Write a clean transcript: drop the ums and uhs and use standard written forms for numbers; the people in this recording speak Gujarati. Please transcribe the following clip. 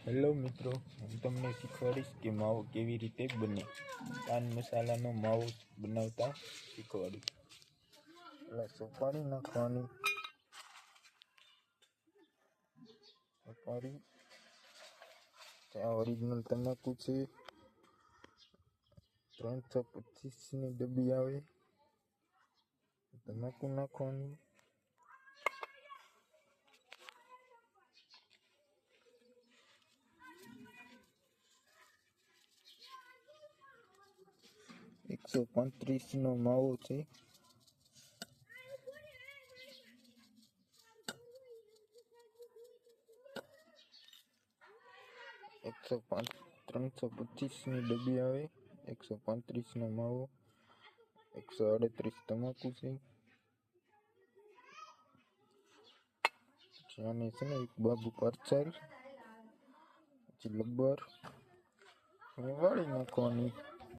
હેલો મિત્રો, હું તમને શીખવાડીશ કે માવો કેવી રીતે બને. પાન મસાલાનો માવો બનાવતા શીખવાડીશ. એટલે સુપારી નાખવાની. સુપારી ત્યાં ઓરિજિનલ તમાકુ છે. 325ની ડબ્બી આવે. તમાકુ નાખવાની. $135નો માવો છે. $325ની ડબ્બી આવે. 135નો માવો. 138 તમાકુ છે. આને છે ને એક બાબુ પાર્સલ, પછી લબ્બર વાળી નાખવાની.